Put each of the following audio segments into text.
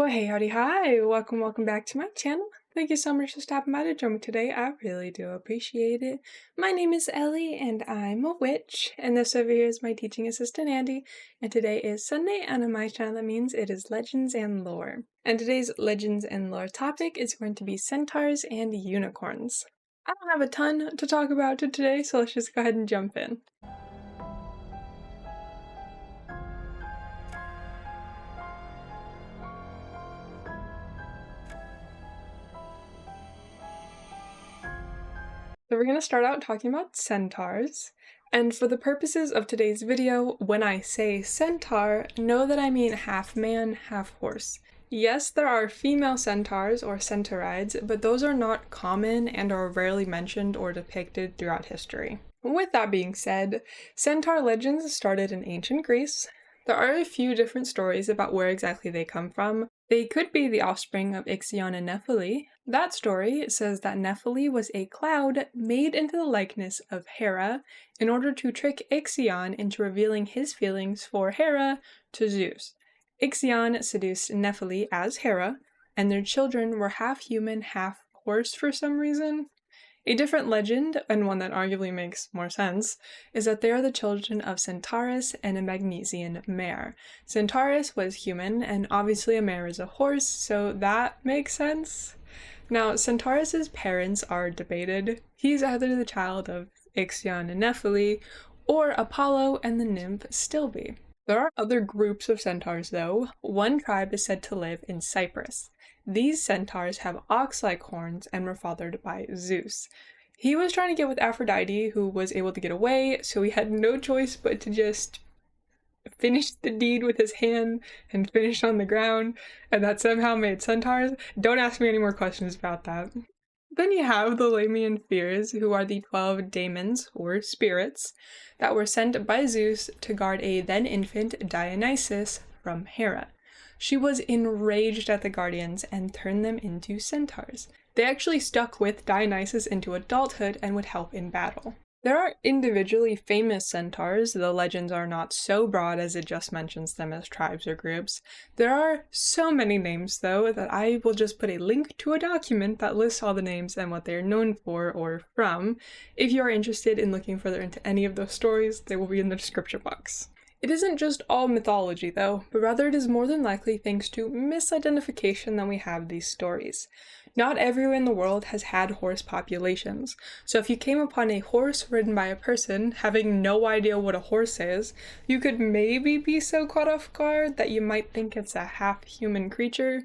Well, hey, howdy, hi. Welcome back to my channel. Thank you so much for stopping by to join me today. I really do appreciate it. My name is Ellie, and I'm a witch. And this over here is my teaching assistant, Andy. And today is Sunday, and on my channel, that means it is Legends and Lore. And today's Legends and Lore topic is going to be centaurs and unicorns. I don't have a ton to talk about today, so let's just go ahead and jump in. So we're going to start out talking about centaurs. And for the purposes of today's video, when I say centaur, know that I mean half man, half horse. Yes, there are female centaurs or centaurids, but those are not common and are rarely mentioned or depicted throughout history. With that being said, centaur legends started in ancient Greece. There are a few different stories about where exactly they come from. They could be the offspring of Ixion and Nephili. That story says that Nephili was a cloud made into the likeness of Hera in order to trick Ixion into revealing his feelings for Hera to Zeus. Ixion seduced Nephili as Hera, and their children were half human, half horse for some reason. A different legend, and one that arguably makes more sense, is that they are the children of Centaurus and a Magnesian mare. Centaurus was human, and obviously a mare is a horse, so that makes sense. Now, Centaurus' parents are debated. He's either the child of Ixion and Nephili, or Apollo and the nymph Stilbe. There are other groups of centaurs though. One tribe is said to live in Cyprus. These centaurs have ox-like horns and were fathered by Zeus. He was trying to get with Aphrodite, who was able to get away, so he had no choice but to just finish the deed with his hand and finish on the ground, and that somehow made centaurs. Don't ask me any more questions about that. Then you have the Lamian Fears, who are the 12 daemons, or spirits, that were sent by Zeus to guard a then-infant Dionysus from Hera. She was enraged at the guardians and turned them into centaurs. They actually stuck with Dionysus into adulthood and would help in battle. There are individually famous centaurs. The legends are not so broad as it just mentions them as tribes or groups. There are so many names, though, that I will just put a link to a document that lists all the names and what they are known for or from. If you are interested in looking further into any of those stories, they will be in the description box. It isn't just all mythology, though, but rather it is more than likely thanks to misidentification that we have these stories. Not everywhere in the world has had horse populations, so if you came upon a horse ridden by a person, having no idea what a horse is, you could maybe be so caught off guard that you might think it's a half-human creature.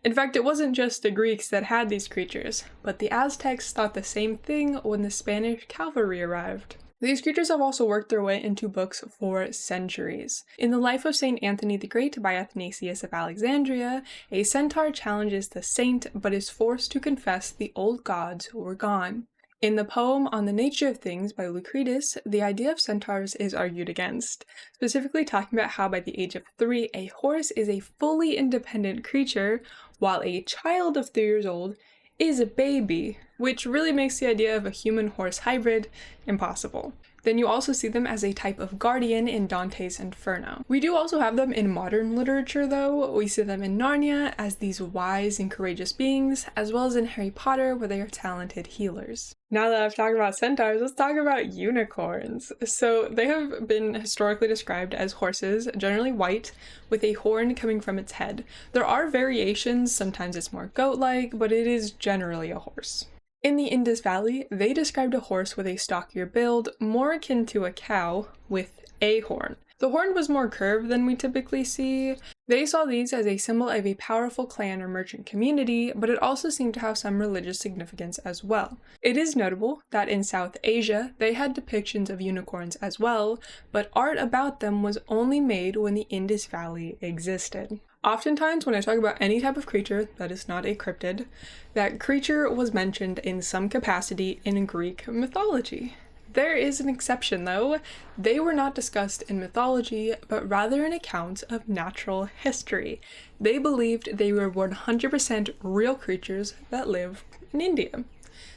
In fact, it wasn't just the Greeks that had these creatures, but the Aztecs thought the same thing when the Spanish cavalry arrived. These creatures have also worked their way into books for centuries. In the Life of Saint Anthony the Great by Athanasius of Alexandria, a centaur challenges the saint but is forced to confess the old gods were gone. In the poem On the Nature of Things by Lucretius, the idea of centaurs is argued against, specifically talking about how by the age of 3, a horse is a fully independent creature, while a child of 3 years old is a baby, which really makes the idea of a human-horse hybrid impossible. Then you also see them as a type of guardian in Dante's Inferno. We do also have them in modern literature though. We see them in Narnia as these wise and courageous beings, as well as in Harry Potter where they are talented healers. Now that I've talked about centaurs, let's talk about unicorns. So they have been historically described as horses, generally white, with a horn coming from its head. There are variations, sometimes it's more goat-like, but it is generally a horse. In the Indus Valley, they described a horse with a stockier build, more akin to a cow, with a horn. The horn was more curved than we typically see. They saw these as a symbol of a powerful clan or merchant community, but it also seemed to have some religious significance as well. It is notable that in South Asia, they had depictions of unicorns as well, but art about them was only made when the Indus Valley existed. Oftentimes, when I talk about any type of creature that is not a cryptid, that creature was mentioned in some capacity in Greek mythology. There is an exception though. They were not discussed in mythology, but rather in accounts of natural history. They believed they were 100% real creatures that live in India.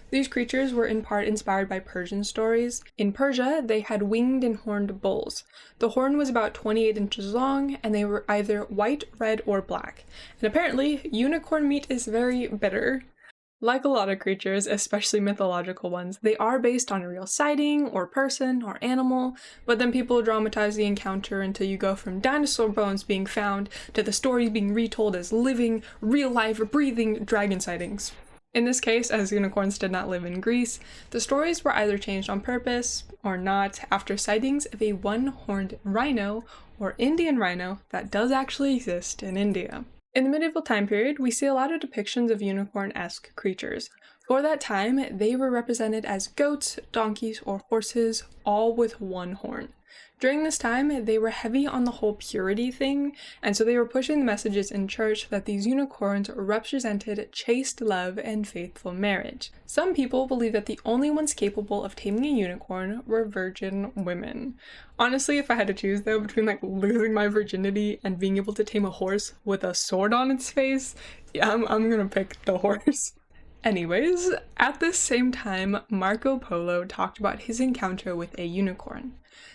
These creatures were in part inspired by Persian stories. In Persia, they had winged and horned bulls. The horn was about 28 inches long, and they were either white, red, or black. And apparently, unicorn meat is very bitter. Like a lot of creatures, especially mythological ones, they are based on a real sighting, or person, or animal, but then people dramatize the encounter until you go from dinosaur bones being found to the stories being retold as living, real-life, breathing dragon sightings. In this case, as unicorns did not live in Greece, the stories were either changed on purpose or not after sightings of a one-horned rhino, or Indian rhino, that does actually exist in India. In the medieval time period, we see a lot of depictions of unicorn-esque creatures. For that time, they were represented as goats, donkeys, or horses, all with one horn. During this time, they were heavy on the whole purity thing, and so they were pushing the messages in church that these unicorns represented chaste love and faithful marriage. Some people believe that the only ones capable of taming a unicorn were virgin women. Honestly, if I had to choose though, between like losing my virginity and being able to tame a horse with a sword on its face, yeah, I'm gonna pick the horse. Anyways, at this same time, Marco Polo talked about his encounter with a unicorn.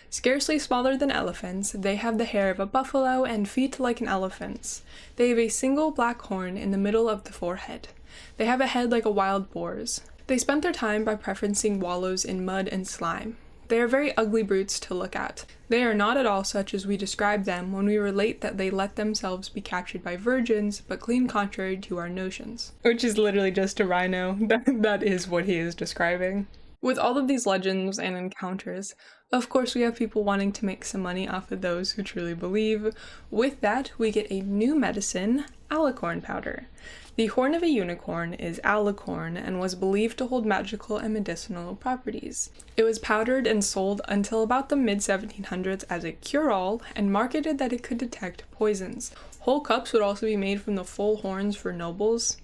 Scarcely smaller than elephants, they have the hair of a buffalo and feet like an elephant's. They have a single black horn in the middle of the forehead. They have a head like a wild boar's. They spent their time by preferencing wallows in mud and slime. They are very ugly brutes to look at. They are not at all such as we describe them when we relate that they let themselves be captured by virgins, but clean contrary to our notions. Which is literally just a rhino. That is what he is describing. With all of these legends and encounters, of course we have people wanting to make some money off of those who truly believe. With that, we get a new medicine, alicorn powder. The horn of a unicorn is alicorn and was believed to hold magical and medicinal properties. It was powdered and sold until about the mid-1700s as a cure-all and marketed that it could detect poisons. Whole cups would also be made from the full horns for nobles.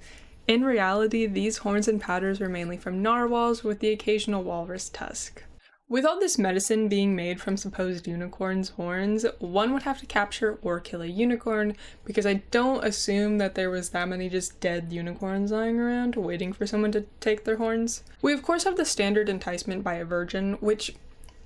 In reality, these horns and powders were mainly from narwhals with the occasional walrus tusk. With all this medicine being made from supposed unicorns' horns, one would have to capture or kill a unicorn, because I don't assume that there was that many just dead unicorns lying around waiting for someone to take their horns. We of course have the standard enticement by a virgin, which,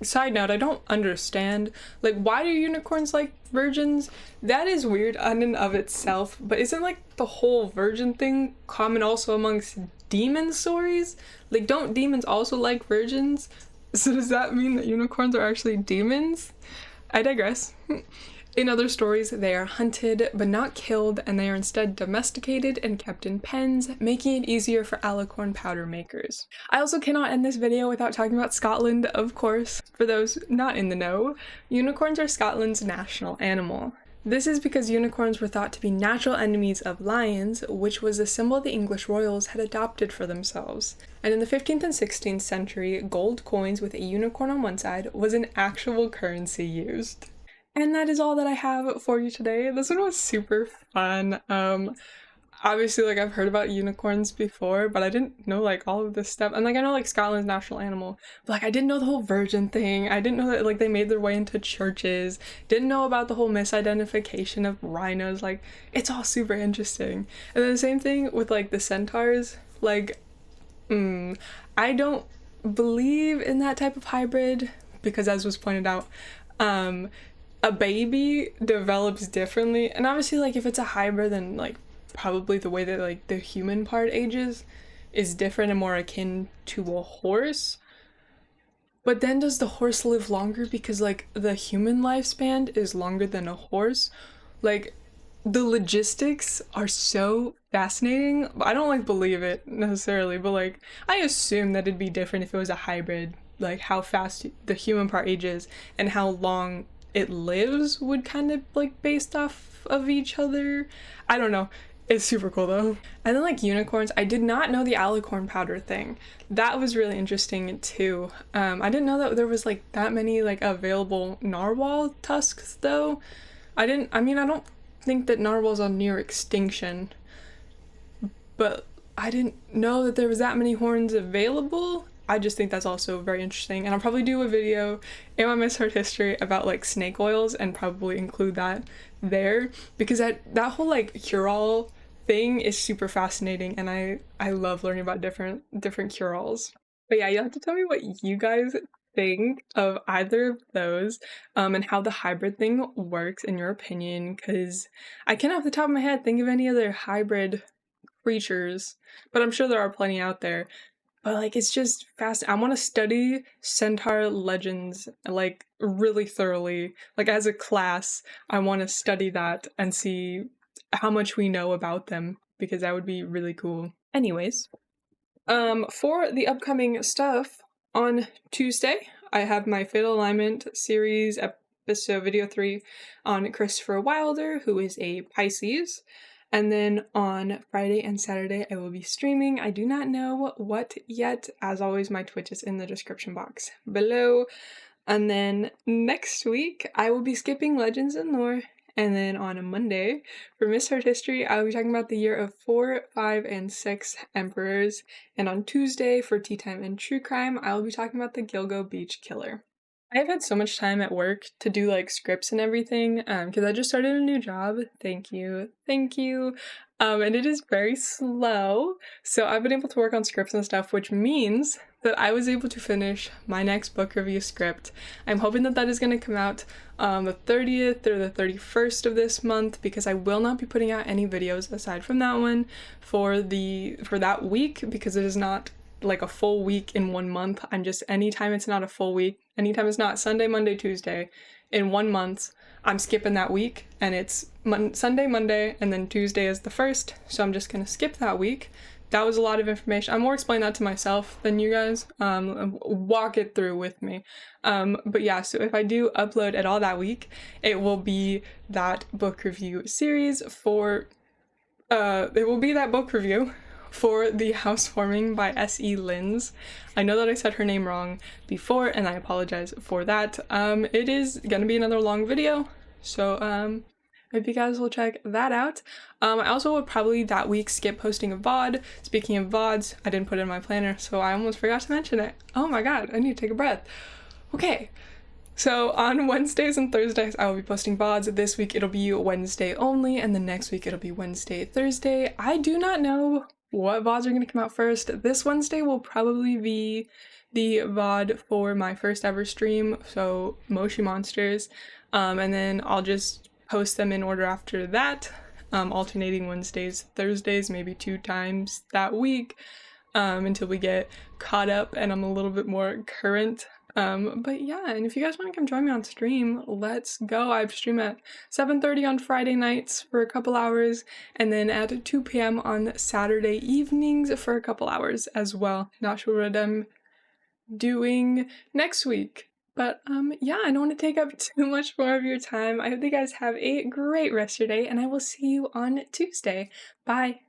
side note, I don't understand. Like, why do unicorns like virgins? That is weird in and of itself, but isn't like the whole virgin thing common also amongst demon stories? Like, don't demons also like virgins? So does that mean that unicorns are actually demons? I digress. In other stories, they are hunted but not killed, and they are instead domesticated and kept in pens, making it easier for alicorn powder makers. I also cannot end this video without talking about Scotland, of course. For those not in the know, unicorns are Scotland's national animal. This is because unicorns were thought to be natural enemies of lions, which was a symbol the English royals had adopted for themselves. And in the 15th and 16th century, gold coins with a unicorn on one side was an actual currency used. And that is all that I have for you today. This one was super fun. Obviously, like, I've heard about unicorns before, but I didn't know, like, all of this stuff. And, like, I know, like, Scotland's national animal, but, like, I didn't know the whole virgin thing. I didn't know that, like, they made their way into churches. Didn't know about the whole misidentification of rhinos. Like, it's all super interesting. And then the same thing with, like, the centaurs. Like, I don't believe in that type of hybrid, because as was pointed out, a baby develops differently. And obviously, like, if it's a hybrid, then, like, probably the way that, like, the human part ages is different and more akin to a horse. But then does the horse live longer because, like, the human lifespan is longer than a horse? Like, the logistics are so fascinating. I don't, like, believe it necessarily, but, like, I assume that it'd be different if it was a hybrid. Like, how fast the human part ages and how long it lives would kind of, like, based off of each other. I don't know. It's super cool though. And then, like, unicorns, I did not know the alicorn powder thing. That was really interesting too. I didn't know that there was, like, that many, like, available narwhal tusks though. I don't think that narwhals are near extinction, but I didn't know that there was that many horns available. I just think that's also very interesting, and I'll probably do a video in my misheard history about, like, snake oils and probably include that there, because that whole, like, cure-all thing is super fascinating, and I love learning about different cure-alls. But yeah, you have to tell me what you guys think of either of those, and how the hybrid thing works in your opinion, because I can't off the top of my head think of any other hybrid creatures, but I'm sure there are plenty out there. But like it's just fast. I want to study Centaur legends like really thoroughly. Like as a class, I want to study that and see how much we know about them because that would be really cool. Anyways, for the upcoming stuff on Tuesday, I have my Fatal Alignment series episode video 3 on Christopher Wilder, who is a Pisces. And then on Friday and Saturday, I will be streaming. I do not know what yet. As always, my Twitch is in the description box below. And then next week, I will be skipping Legends and Lore. And then on a Monday, for Misheard History, I will be talking about the year of 4, 5, and 6 emperors. And on Tuesday, for Tea Time and True Crime, I will be talking about the Gilgo Beach Killer. I've had so much time at work to do like scripts and everything, because I just started a new job. Thank you. And it is very slow. So I've been able to work on scripts and stuff, which means that I was able to finish my next book review script. I'm hoping that that is going to come out the 30th or the 31st of this month, because I will not be putting out any videos aside from that one for that week, because it is not like a full week in 1 month. I'm just, anytime it's not a full week, anytime it's not Sunday, Monday, Tuesday in 1 month, I'm skipping that week, and it's Sunday, Monday, and then Tuesday is the first, so I'm just gonna skip that week. That was a lot of information. I'm more explaining that to myself than you guys. Walk it through with me. But yeah, so if I do upload at all that week, it will be that book review series for, it will be that book review for The Housewarming by S.E. Linz. I know that I said her name wrong before, and I apologize for that. It is gonna be another long video, so hope you guys will check that out. I also would probably that week skip posting a VOD. Speaking of VODs, I didn't put it in my planner, so I almost forgot to mention it. Oh my god, I need to take a breath. Okay. So on Wednesdays and Thursdays, I will be posting VODs. This week it'll be Wednesday only, and the next week it'll be Wednesday, Thursday. I do not know what VODs are going to come out first. This Wednesday will probably be the VOD for my first ever stream, so Moshi Monsters, and then I'll just post them in order after that, alternating Wednesdays, Thursdays, maybe 2 times that week, until we get caught up and I'm a little bit more current. But yeah, and if you guys want to come join me on stream, let's go. I stream at 7:30 on Friday nights for a couple hours, and then at 2 p.m. on Saturday evenings for a couple hours as well. Not sure what I'm doing next week. But yeah, I don't want to take up too much more of your time. I hope you guys have a great rest of your day, and I will see you on Tuesday. Bye!